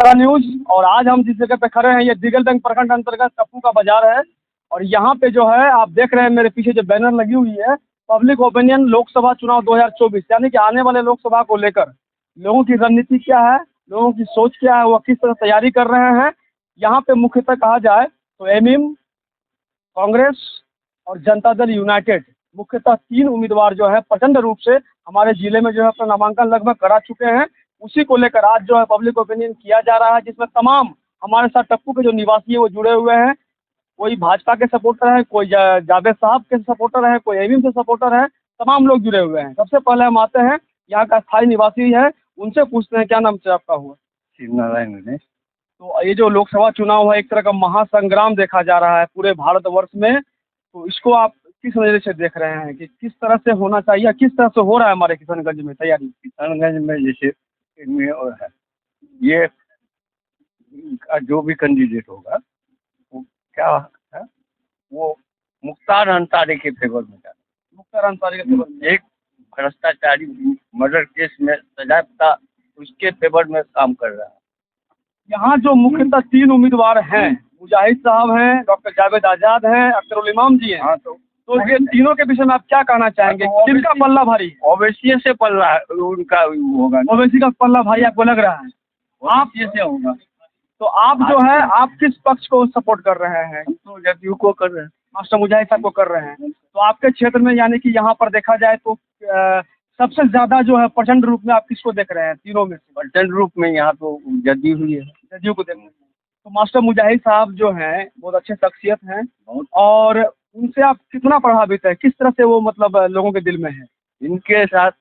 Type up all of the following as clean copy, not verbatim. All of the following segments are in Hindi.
नगरा न्यूज। और आज हम जिस जगह पे खड़े हैं ये दिगल बैंक प्रखंड अंतर्गत टप्पू का बाजार है। और यहाँ पे जो है आप देख रहे हैं मेरे पीछे जो बैनर लगी हुई है, पब्लिक ओपिनियन लोकसभा चुनाव 2024, यानी कि आने वाले लोकसभा को लेकर लोगों की रणनीति क्या है, लोगों की सोच क्या है, वो किस तरह तैयारी कर रहे हैं। यहाँ पे मुख्यतः कहा जाए तो एमएम, कांग्रेस और जनता दल यूनाइटेड मुख्यतः 3 उम्मीदवार जो है प्रचंड रूप से हमारे जिले में जो है अपना नामांकन लगभग करा चुके हैं। उसी को लेकर आज जो है पब्लिक ओपिनियन किया जा रहा है, जिसमें तमाम हमारे साथ टप्पू के जो निवासी है वो जुड़े हुए हैं। कोई भाजपा के सपोर्टर है, कोई जावेद साहब के सपोर्टर है, कोई एमएम के सपोर्टर है, तमाम लोग जुड़े हुए हैं। सबसे पहले हम आते हैं यहाँ का स्थायी निवासी है, उनसे पूछते हैं क्या नाम से आपका हुआ। शिव नारायण गणेश। तो ये जो लोकसभा चुनाव है एक तरह का महासंग्राम देखा जा रहा है पूरे भारतवर्ष में, तो इसको आप किस नजरिए से देख रहे हैं कि किस तरह से होना चाहिए, किस तरह से हो रहा है हमारे किशनगंज में तैयारी। किशनगंज में जैसे इनमें और है ये जो भी कैंडिडेट होगा वो क्या है, वो मुख्तार अंसारी के फेवर में जाता है। मुख्तार अंसारी के फेवर में, एक भ्रष्टाचारी मर्डर केस में सजा था, उसके फेवर में काम कर रहा है। यहाँ जो मुख्यतः 3 उम्मीदवार हैं, मुजाहिद साहब हैं, डॉक्टर जावेद आजाद हैं, अख्तरुल इमाम जी हैं। हाँ, तो ये तीनों के विषय में आप क्या कहना चाहेंगे, किनका पल्ला भारी। ओवैसी से पल्ला उनका होगा, ओवैसी का पल्ला भारी आपको लग रहा है। आप जैसे होगा। तो आप जो है आप किस पक्ष को सपोर्ट कर रहे हैं। हम तो जदयू को कर रहे हैं, मास्टर मुजाहिद साहब को कर रहे हैं। तो आपके क्षेत्र में यानी कि यहाँ पर देखा जाए तो सबसे ज्यादा जो है प्रचंड रूप में आप किसको देख रहे हैं तीनों में से। प्रचंड रूप में यहाँ तो जदयू हुई है, जदयू को देख रहे हैं। तो मास्टर मुजाहिद साहब जो हैं बहुत अच्छे शख्सियत हैं, और उनसे आप कितना प्रभावित है, किस तरह से वो मतलब लोगों के दिल में है। इनके साथ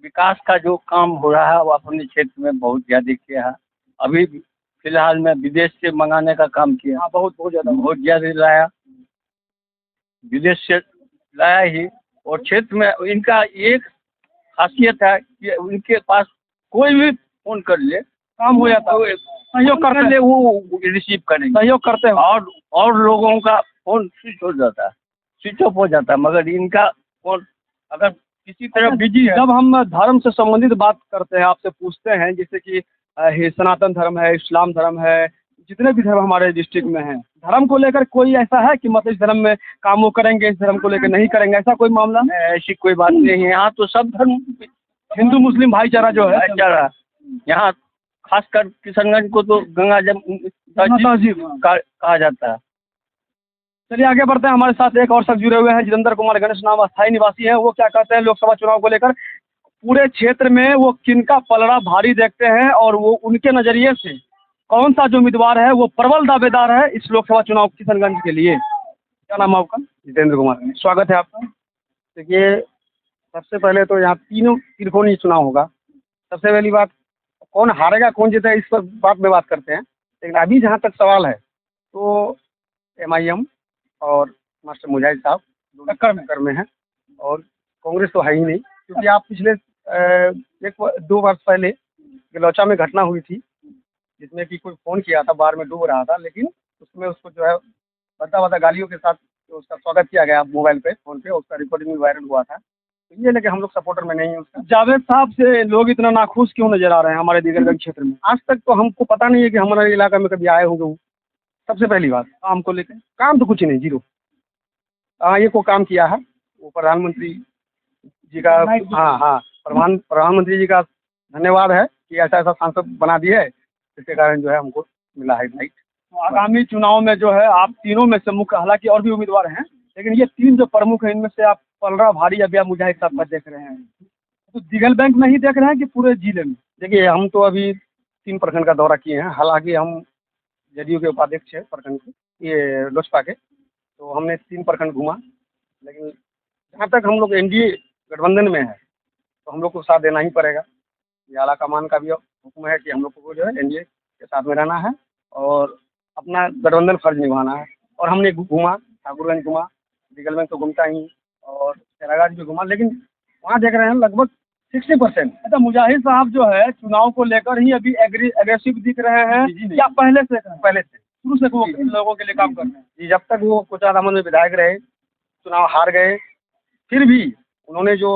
विकास का जो काम हो रहा है वो अपने क्षेत्र में बहुत ज्यादा किया है। अभी फिलहाल में विदेश से मंगाने का काम किया। हाँ, बहुत ज्यादा लाया, विदेश से लाया ही। और क्षेत्र में इनका एक खासियत है कि उनके पास कोई भी फोन कर ले काम हो जाता है, सहयोग करते ले वो रिसीव करेंगे, सहयोग करते हैं। और लोगों का फोन स्विच हो जाता है, स्विच ऑफ हो जाता है, मगर इनका फोन अगर किसी तरह बिजी है। जब हम धर्म से संबंधित बात करते हैं, आपसे पूछते हैं जैसे कि सनातन धर्म है, इस्लाम धर्म है, जितने भी धर्म हमारे डिस्ट्रिक्ट में हैं, धर्म को लेकर कोई ऐसा है कि मतलब इस धर्म में काम वो करेंगे, इस धर्म को लेकर नहीं करेंगे, ऐसा कोई मामला। ऐसी कोई बात नहीं है। यहाँ तो सब धर्म, हिंदू मुस्लिम भाईचारा जो है भाईचारा। यहाँ खासकर किशनगंज को तो गंगा तहजीब कहा जाता है। चलिए आगे बढ़ते हैं। हमारे साथ एक और शख्स जुड़े हुए हैं, जितेंद्र कुमार गणेश नाम अस्थायी निवासी हैं। वो क्या कहते हैं लोकसभा चुनाव को लेकर, पूरे क्षेत्र में वो किनका पलड़ा भारी देखते हैं और वो उनके नजरिए से कौन सा जो उम्मीदवार है वो प्रबल दावेदार है इस लोकसभा चुनाव किशनगंज के लिए। क्या नाम है आपका। जितेंद्र कुमार, स्वागत है आपका। देखिए सबसे पहले तो यहाँ तीनों त्रिकोणीय चुनाव होगा। सबसे पहली बात, कौन हारेगा कौन जीतेगा इस पर बात में बात करते हैं, लेकिन अभी जहाँ तक सवाल है तो एमआईएम और मास्टर मुजाहिद साहब टक्कर में है, और कांग्रेस तो है ही नहीं। क्योंकि आप पिछले 1-2 वर्ष पहले गिलौचा में घटना हुई थी जिसमें कि कोई फ़ोन किया था, बाढ़ में डूब रहा था, लेकिन उसमें उसको जो है बता गालियों के साथ उसका स्वागत किया गया मोबाइल पे, फ़ोन पे, उसका रिकॉर्डिंग भी वायरल हुआ था। तो ये लेकिन हम लोग सपोर्टर में नहीं है उसका। जावेद साहब से लोग इतना नाखुश क्यों नजर आ रहे हैं हमारे दिगरगंज क्षेत्र में। आज तक तो हमको पता नहीं है कि हमारे इलाका में कभी आए होंगे वो। सबसे पहली बात, काम को लेकर काम तो कुछ नहीं, जीरो। हाँ, ये को काम किया है वो प्रधानमंत्री जी का। हाँ, प्रधानमंत्री जी का धन्यवाद है कि ऐसा सांसद बना दिए है, जिसके कारण जो है हमको मिला है लाइट। तो आगामी चुनाव में जो है आप तीनों में से मुख्य, हालांकि और भी उम्मीदवार हैं, लेकिन ये 3 जो प्रमुख हैं इनमें से आप पलड़ा भारी अभी मुजाहिद साहब का देख रहे हैं, तो दिगल बैंक में ही देख रहे हैं कि पूरे जिले में। देखिए हम तो अभी 3 प्रखंड का दौरा किए हैं। हालांकि हम जदयू के उपाध्यक्ष हैं प्रखंड के, ये लोजपा के, तो हमने 3 प्रखंड घूमा। लेकिन जहाँ तक हम लोग एनडीए गठबंधन में है तो हम लोग को साथ देना ही पड़ेगा। ये आला कमान का भी हुक्म है कि हम लोग को जो है एनडीए के साथ में रहना है और अपना गठबंधन फर्ज निभाना है। और हमने घूमा, ठाकुरगंज घूमा, दिगल बैंक तो घूमता ही, और चेरागाज भी घूमा, लेकिन वहाँ देख रहे हैं लगभग 60%। अच्छा, मुजाहिद साहब जो है चुनाव को लेकर ही अभी एग्रेसिव दिख रहे हैं या पहले से शुरू से वो लोगों के लिए काम कर रहे हैं। जी, जब तक वो कोचा दामन में विधायक रहे, चुनाव हार गए, फिर भी उन्होंने जो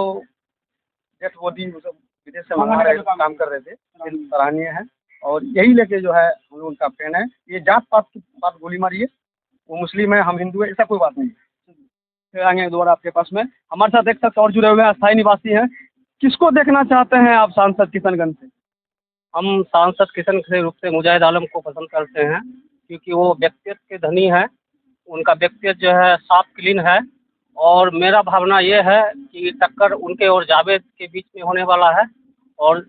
डेथ वो दी, विदेश से मंगा रहे काम कर रहे थे, सराहनीय है। और यही लेके जो है हम लोग का पेन है। ये जात पात की बात गोली मारिए, वो मुस्लिम है हम हिंदू है, ऐसा कोई बात नहीं है। फिर आएंगे दोबारा आपके पास में। हमारे साथ एक शख्स और जुड़े हुए हैं, अस्थायी निवासी हैं। किसको देखना चाहते हैं आप सांसद किशनगंज से? हम सांसद किशन के रूप से मुजाहिद आलम को पसंद करते हैं, क्योंकि वो व्यक्तित्व के धनी है। उनका व्यक्तित्व जो है साफ क्लीन है, और मेरा भावना ये है कि टक्कर उनके और जावेद के बीच में होने वाला है। और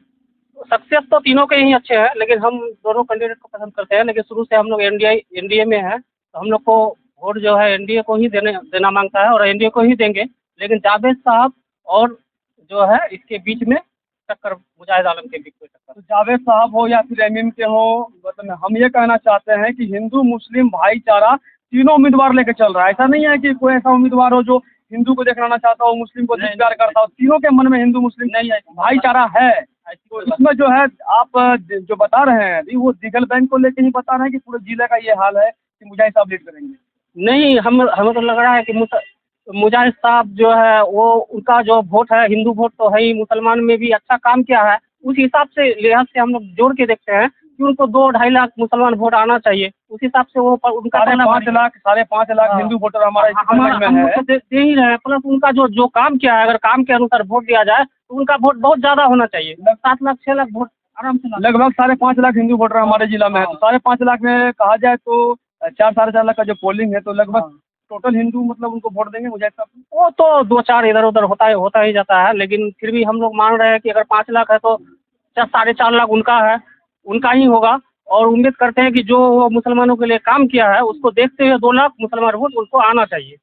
सक्सेस तो तीनों के ही अच्छे हैं, लेकिन हम दोनों कैंडिडेट को पसंद करते हैं। लेकिन शुरू से हम लोग एनडीए में हैं, तो हम लोग को वोट जो है एनडीए को ही देना मांगता है, और एनडीए को ही देंगे। लेकिन जावेद साहब और जो है इसके बीच में टक्कर, मुजाहिद आलम के बीच में टक्कर। तो जावेद साहब हो या फिर एमएम के हो, मतलब हम ये कहना चाहते हैं कि हिंदू मुस्लिम भाईचारा तीनों उम्मीदवार लेके चल रहा है। ऐसा नहीं है कि कोई ऐसा उम्मीदवार हो जो हिंदू को देखना चाहता हो, मुस्लिम को धिक्कार करता हो। तीनों के मन में हिंदू मुस्लिम नहीं है, भाईचारा है। तो इसमें जो है आप जो बता रहे हैं अभी, वो दिगल बैंक को लेके ही बता रहे हैं कि पूरे जिले का ये हाल है कि मुजाहिद साहब लीड करेंगे? नहीं, हमें तो लग रहा है कि मुजाहिद साहब जो है वो, उनका जो वोट है हिंदू वोट तो है ही, मुसलमान में भी अच्छा काम किया है। उस हिसाब से लिहाज से हम लोग जोड़ के देखते हैं कि उनको 2-2.5 लाख मुसलमान वोट आना चाहिए। उस हिसाब से वो उनका 5.5 लाख हिंदू वोटर हमारे हम लोग तो दे ही रहे हैं। प्लस उनका जो काम किया है, अगर काम के अनुसार वोट दिया जाए तो उनका वोट बहुत ज़्यादा होना चाहिए। 7 लाख 6 लाख वोट आराम से। लगभग 5.5 लाख हिंदू वोटर हमारे जिला में है। तो 5.5 लाख में कहा जाए तो 4-4.5 लाख का जो पोलिंग है, तो लगभग टोटल हिंदू मतलब उनको वोट देंगे मुझे सब। वो तो 2-4 इधर उधर होता ही जाता है, लेकिन फिर भी हम लोग मान रहे हैं कि अगर 5 लाख है तो 4-4.5 लाख उनका ही होगा। और उम्मीद करते हैं कि जो वो मुसलमानों के लिए काम किया है उसको देखते हुए 2 लाख मुसलमान वोट उनको आना चाहिए।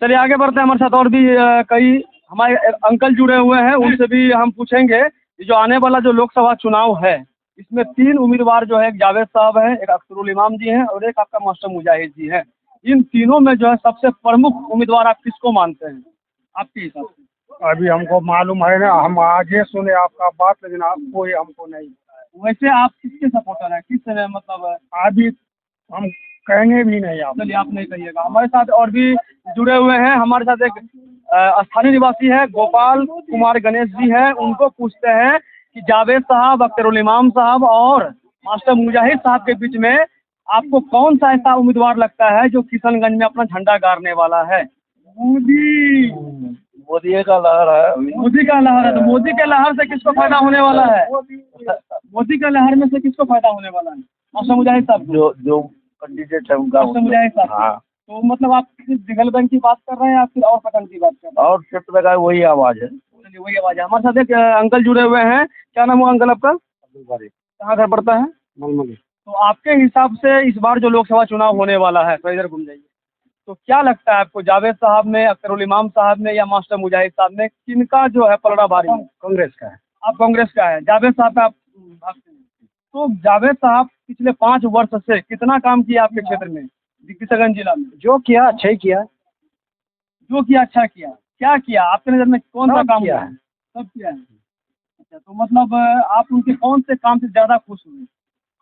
चलिए आगे बढ़ते हैं। हमारे साथ और भी कई हमारे अंकल जुड़े हुए हैं, उनसे भी हम पूछेंगे कि जो आने वाला जो लोकसभा चुनाव है, इसमें 3 उम्मीदवार जो है, एक जावेद साहब हैं, एक अख्तरुल इमाम जी हैं, और एक आपका मास्टर मुजाहिद जी हैं। इन तीनों में जो है सबसे प्रमुख उम्मीदवार आप किसको मानते हैं आपके हिसाब से? अभी हमको मालूम है ना, हम आगे सुने आपका बात, लेकिन आपको ये हमको नहीं। वैसे आप किसके सपोर्टर हैं, किस मतलब? अभी हम कहने भी नहीं। आप चलिए आप नहीं कहिएगा। हमारे साथ और भी जुड़े हुए हैं। हमारे साथ एक स्थानीय निवासी है, गोपाल कुमार गणेश जी हैं। उनको पूछते हैं कि जावेद साहब, अख्तरुल इमाम साहब और मास्टर मुजाहिद साहब के बीच में आपको कौन सा ऐसा उम्मीदवार लगता है जो किशनगंज में अपना झंडा गाड़ने वाला है? मोदी का लहर है। मोदी का लहर है। तो मोदी के लहर से किसको फायदा होने वाला है? मोदी के लहर में से किसको फायदा होने वाला है? मास्टर मुजाहिद साहब को। जो कैंडिडेट है उनका। मास्टर मुजाहिद साहब। हाँ। तो मतलब आप दिगल बैंक की बात कर रहे हैं या फिर और पसंद की बात कर रहे हैं? और क्षेत्र का वही आवाज़ है। चलिए वही आवाज़ है। हमारे साथ एक अंकल जुड़े हुए हैं। क्या नाम हुआ अंकल आपका? कहाँ घर पड़ता है? मलमली। तो आपके हिसाब से इस बार जो लोकसभा चुनाव होने वाला है, तो इधर घूम जाइए, तो क्या लगता है आपको, जावेद साहब में, अख्तरुल इमाम साहब में या मास्टर मुजाहिद साहब में, किनका जो है पलड़ा भारी है? कांग्रेस का है। आप कांग्रेस का है, जावेद साहब का आप भागते हैं। तो जावेद साहब पिछले 5 वर्ष से कितना काम किया आपके क्षेत्र में, किशनगंज जिला में? जो किया अच्छा ही किया। जो किया अच्छा किया। क्या किया आपके नज़र में, कौन सा काम किया है? सब किया है। अच्छा, तो मतलब आप उनके कौन से काम से ज़्यादा खुश हुए?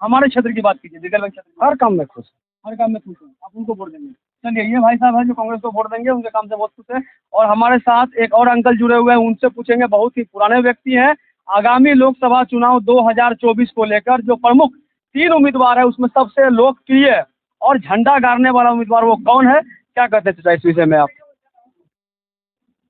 हमारे क्षेत्र की बात कीजिए, दिगल बैंक क्षेत्र। हर काम में खुश। हर काम में खुश है, आप उनको वोट देंगे। चलिए ये भाई साहब है जो कांग्रेस को वोट देंगे, उनके काम से बहुत खुश है। और हमारे साथ एक और अंकल जुड़े हुए हैं, उनसे पूछेंगे। बहुत ही पुराने व्यक्ति हैं। आगामी लोकसभा चुनाव 2024 को लेकर जो प्रमुख 3 उम्मीदवार है, उसमें सबसे लोकप्रिय और झंडा गाड़ने वाला उम्मीदवार वो कौन है? क्या कहते हैं इस विषय में आप?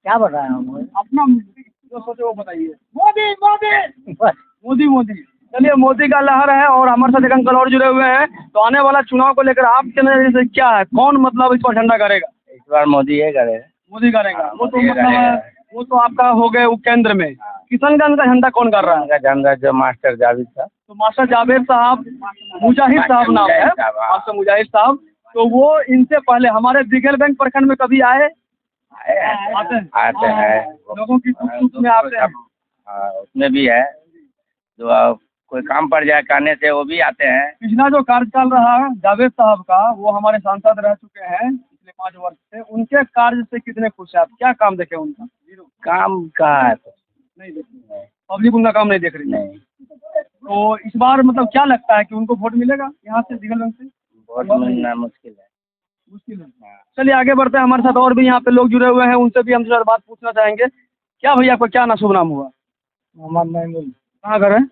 क्या बढ़ रहा है हम? अपना जो सोचे वो बताइए। मोदी मोदी मोदी मोदी। चलिए मोदी का लहर है। और हमारे साथ एक अंकल और जुड़े हुए हैं। तो आने वाला चुनाव को लेकर आपके नजरिए से क्या है, कौन मतलब इस पर झंडा करेगा? इस बार मोदी है करे। मोदी करेगा। वो तो मोदी मतलब करेगा। वो तो आपका हो गए वो केंद्र में। किशनगंज का झंडा कौन कर रहा है? झंडा जो मास्टर जावेद साहब। तो मास्टर जावेद साहब, मुजाहिद साहब नाम है, मास्टर मुजाहिद साहब। तो वो इनसे पहले हमारे दिगल बैंक प्रखंड में कभी आए? आते हैं। लोगों की दुख सुख में आते हैं। उसमें भी है जो कोई काम पड़ जाए कहने से वो भी आते हैं। पिछला जो कार्यकाल रहा जावेद साहब का, वो हमारे सांसद रह चुके हैं पिछले 5 वर्ष से। उनके कार्य से कितने खुश हैं आप? क्या काम देखे उनका? काम का है तो नहीं देखे, पब्लिक उनका काम नहीं देख रही है। नहीं। तो इस बार मतलब क्या लगता है कि उनको वोट मिलेगा यहाँ से, दिगल बैंक से? वोट मिलना मुश्किल है। मुश्किल है। चलिए आगे बढ़ते हैं। हमारे साथ और भी यहाँ पे लोग जुड़े हुए हैं, उनसे भी हम थोड़ा बात पूछना चाहेंगे। क्या भैया आपका क्या ना शुभ नाम हुआ? मोहम्मद महमूद। कहाँ घर है?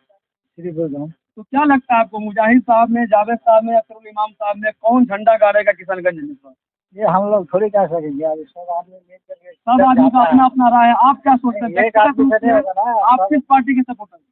श्रीपुर गाँव। तो क्या लगता है आपको, मुजाहिद साहब में, जावेद साहब में या अख्तरुल इमाम साहब में कौन झंडा गाड़ेगा किशनगंज में इस बार? ये हम लोग थोड़ी कह सकेंगे, अब सब आदमी मिल करके सब आदमी का अपना अपना राय है। आप क्या सोचते हैं? एक आदमी व्यक्तिगत रूप से का ना, आप किस पार्टी के सपोर्टर हैं?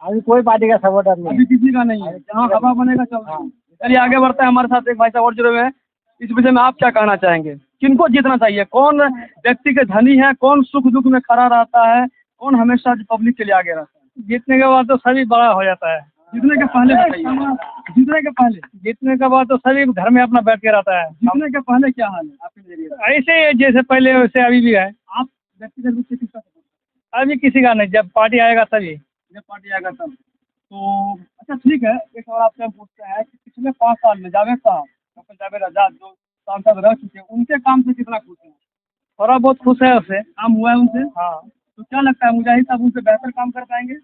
अभी कोई पार्टी का सपोर्टर नहीं अभी किसी का नहीं है, जहाँ हवा बनेगा चल रहा है। चलिए आगे बढ़ते हैं, हमारे साथ एक भाई साहब और जुड़े हुए हैं। इस विषय में आप क्या कहना चाहेंगे? किनको जीतना चाहिए? कौन व्यक्ति के धनी है, कौन सुख दुख में खड़ा रहता है, कौन हमेशा पब्लिक के लिए आगे रहता है? जीतने के बाद तो सभी बड़ा हो जाता है। जीतने के पहले बताइए। जीतने के पहले, जीतने के बाद तो सभी घर में अपना बैठ के रहता है। जीतने के पहले क्या हाल है आपके नजरिए? ऐसे ही जैसे पहले वैसे अभी भी है। आप व्यक्तिगत रूप से किसका सपोर्ट? अभी किसी का नहीं, जब पार्टी आएगा तभी। जब पार्टी आएगा तब। तो अच्छा ठीक है, एक और आपसे हम पूछते हैं कि पिछले 5 साल में जावेद साहब, डॉक्टर जावेद आजाद जो सांसद रह चुके हैं, उनके काम से कितना खुश हैं? थोड़ा बहुत खुश है उससे। काम हुआ है उनसे? हाँ, तो क्या लगता है मुजाहिद साहब उनसे बेहतर काम कर पाएंगे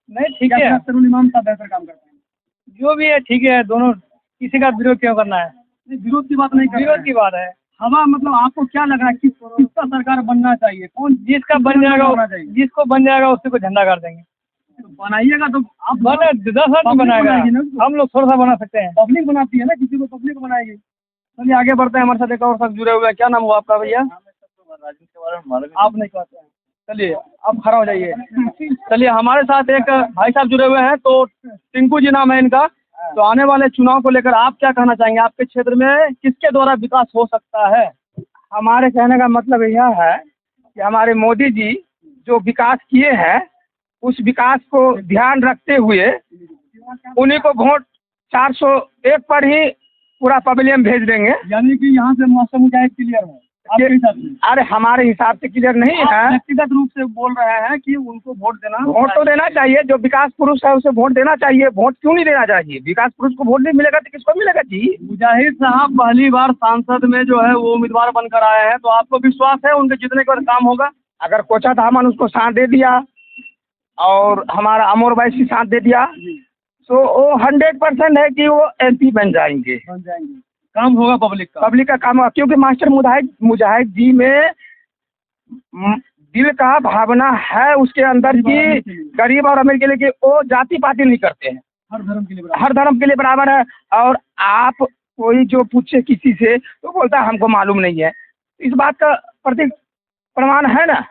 नहीं ठीक या है, फिर अख्तरुल इमाम साहब बेहतर काम कर पाएंगे? जो भी है ठीक है, दोनों। किसी का विरोध क्यों करना है? नहीं, विरोध की बात नहीं कर रहे विरोध हैं। की बात है। हवा मतलब आपको क्या लग रहा है किसका सरकार बनना चाहिए? कौन जिसका बन होना जाएगा, चाहिए? जिसको बन जाएगा उसी को झंडा गाड़ देंगे। तो बनाइएगा तो आप बने 10 आदमी पब्लिक बनाएगा, बनाएगी ना उसको। हम लोग थोड़ा सा बना सकते हैं। पब्लिक बनाती है ना, किसी को पब्लिक बनाएगी। चलिए आगे बढ़ते हैं, हमारे साथ एक और साथ जुड़े हुए हैं। क्या नाम हुआ आपका भैया? आप नहीं कहते हैं। चलिए आप खड़ा हो जाइए। चलिए हमारे साथ एक भाई साहब जुड़े हुए हैं, तो टिंकू जी नाम है इनका। तो आने वाले चुनाव को लेकर आप क्या कहना चाहेंगे? आपके क्षेत्र में किसके द्वारा विकास हो सकता है? हमारे कहने का मतलब यह है कि हमारे मोदी जी जो विकास किए हैं, उस विकास को ध्यान रखते हुए उन्हीं को वोट 401 पर ही पूरा पवेलियन भेज देंगे। यानी कि यहाँ से मौसम मुजाहिद क्लियर है आपके हिसाब से? अरे हमारे हिसाब से क्लियर नहीं आप है। व्यक्तिगत रूप से बोल रहे हैं कि उनको वोट देना, वोट तो देना चाहिए, जो विकास पुरुष है उसे वोट देना चाहिए। वोट क्यों नहीं देना चाहिए? विकास पुरुष को वोट नहीं मिलेगा तो किसको मिलेगा जी? मुजाहिद साहब पहली बार सांसद में जो है वो उम्मीदवार बनकर आए हैं, तो आपको विश्वास है उनके जीतने के बाद काम होगा? अगर कोचा दामन उसको साथ दे दिया और हमारा अमर वैसी साथ दे दिया, तो वो 100% है कि वो MP बन जाएंगे। बन जाएंगे, काम होगा पब्लिक का। पब्लिक का काम होगा, क्योंकि मास्टर मुजाहिद जी में दिल का भावना है उसके अंदर की गरीब और अमीर के लिए, कि वो जाति पाति नहीं करते हैं। हर धर्म के लिए बराबर। हर धर्म के लिए बराबर है। और आप कोई जो पूछे किसी से तो बोलता है हमको मालूम नहीं है। इस बात का प्रतीक प्रमाण है ना।